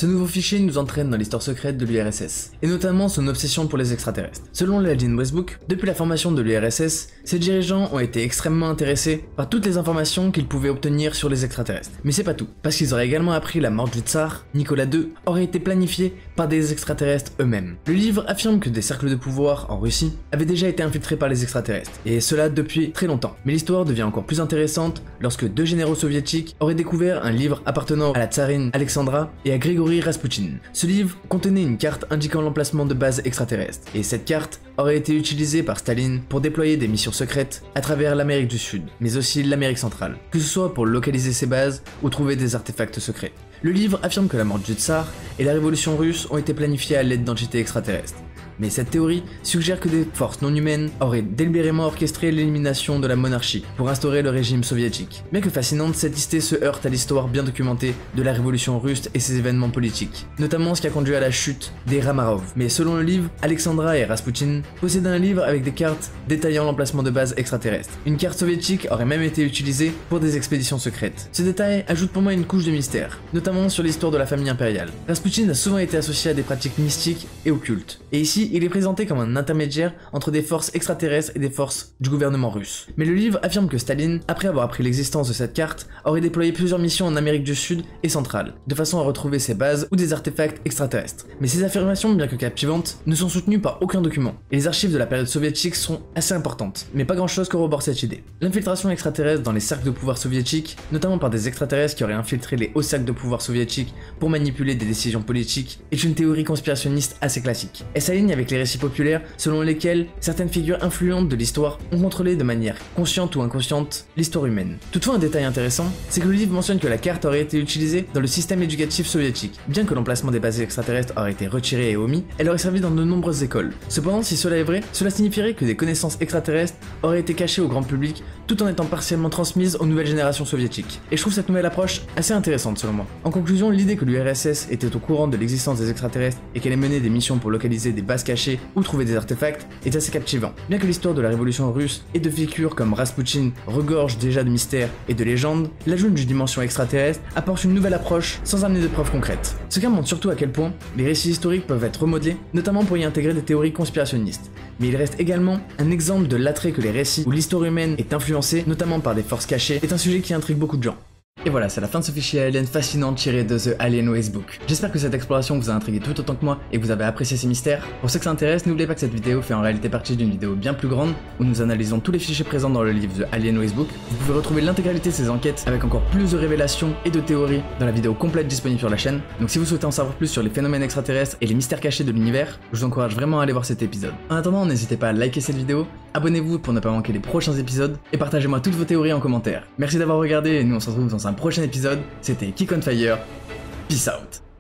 Ce nouveau fichier nous entraîne dans l'histoire secrète de l'URSS, et notamment son obsession pour les extraterrestres. Selon l'Alien Westbook, depuis la formation de l'URSS, ses dirigeants ont été extrêmement intéressés par toutes les informations qu'ils pouvaient obtenir sur les extraterrestres. Mais c'est pas tout, parce qu'ils auraient également appris la mort du tsar, Nicolas II, aurait été planifiée par des extraterrestres eux-mêmes. Le livre affirme que des cercles de pouvoir en Russie avaient déjà été infiltrés par les extraterrestres, et cela depuis très longtemps. Mais l'histoire devient encore plus intéressante lorsque deux généraux soviétiques auraient découvert un livre appartenant à la tsarine Alexandra et à Grigory Raspoutine. Ce livre contenait une carte indiquant l'emplacement de bases extraterrestres, et cette carte aurait été utilisée par Staline pour déployer des missions secrètes à travers l'Amérique du Sud, mais aussi l'Amérique centrale, que ce soit pour localiser ces bases ou trouver des artefacts secrets. Le livre affirme que la mort du tsar et la révolution russe ont été planifiées à l'aide d'entités extraterrestres. Mais cette théorie suggère que des forces non humaines auraient délibérément orchestré l'élimination de la monarchie pour instaurer le régime soviétique. Bien que fascinante, cette idée se heurte à l'histoire bien documentée de la révolution russe et ses événements politiques, notamment ce qui a conduit à la chute des Ramarov. Mais selon le livre, Alexandra et Raspoutine possédaient un livre avec des cartes détaillant l'emplacement de bases extraterrestres. Une carte soviétique aurait même été utilisée pour des expéditions secrètes. Ce détail ajoute pour moi une couche de mystère, notamment sur l'histoire de la famille impériale. Raspoutine a souvent été associé à des pratiques mystiques et occultes, et ici il est présenté comme un intermédiaire entre des forces extraterrestres et des forces du gouvernement russe. Mais le livre affirme que Staline, après avoir appris l'existence de cette carte, aurait déployé plusieurs missions en Amérique du Sud et centrale, de façon à retrouver ces bases ou des artefacts extraterrestres. Mais ces affirmations, bien que captivantes, ne sont soutenues par aucun document, et les archives de la période soviétique sont assez importantes, mais pas grand chose corrobore cette idée. L'infiltration extraterrestre dans les cercles de pouvoir soviétiques, notamment par des extraterrestres qui auraient infiltré les hauts cercles de pouvoir soviétiques pour manipuler des décisions politiques, est une théorie conspirationniste assez classique. Elle s'aligne avec les récits populaires selon lesquels certaines figures influentes de l'histoire ont contrôlé de manière consciente ou inconsciente l'histoire humaine. Toutefois, un détail intéressant, c'est que le livre mentionne que la carte aurait été utilisée dans le système éducatif soviétique. Bien que l'emplacement des bases extraterrestres aurait été retiré et omis, elle aurait servi dans de nombreuses écoles. Cependant, si cela est vrai, cela signifierait que des connaissances extraterrestres auraient été cachées au grand public tout en étant partiellement transmises aux nouvelles générations soviétiques. Et je trouve cette nouvelle approche assez intéressante selon moi. En conclusion, l'idée que l'URSS était au courant de l'existence des extraterrestres et qu'elle ait mené des missions pour localiser des bases cachées ou trouver des artefacts est assez captivant. Bien que l'histoire de la révolution russe et de figures comme Raspoutine regorge déjà de mystères et de légendes, l'ajout d'une dimension extraterrestre apporte une nouvelle approche sans amener de preuves concrètes. Ce cas montre surtout à quel point les récits historiques peuvent être remodelés, notamment pour y intégrer des théories conspirationnistes. Mais il reste également un exemple de l'attrait que les récits où l'histoire humaine est influencée, notamment par des forces cachées, est un sujet qui intrigue beaucoup de gens. Et voilà, c'est la fin de ce fichier alien fascinant tiré de The Alien Westbook. J'espère que cette exploration vous a intrigué tout autant que moi et que vous avez apprécié ces mystères. Pour ceux que ça intéresse, n'oubliez pas que cette vidéo fait en réalité partie d'une vidéo bien plus grande où nous analysons tous les fichiers présents dans le livre The Alien Westbook. Vous pouvez retrouver l'intégralité de ces enquêtes avec encore plus de révélations et de théories dans la vidéo complète disponible sur la chaîne. Donc si vous souhaitez en savoir plus sur les phénomènes extraterrestres et les mystères cachés de l'univers, je vous encourage vraiment à aller voir cet épisode. En attendant, n'hésitez pas à liker cette vidéo, abonnez-vous pour ne pas manquer les prochains épisodes et partagez-moi toutes vos théories en commentaire. Merci d'avoir regardé et nous on se retrouve dans un prochain épisode. C'était Kick on Fire, peace out.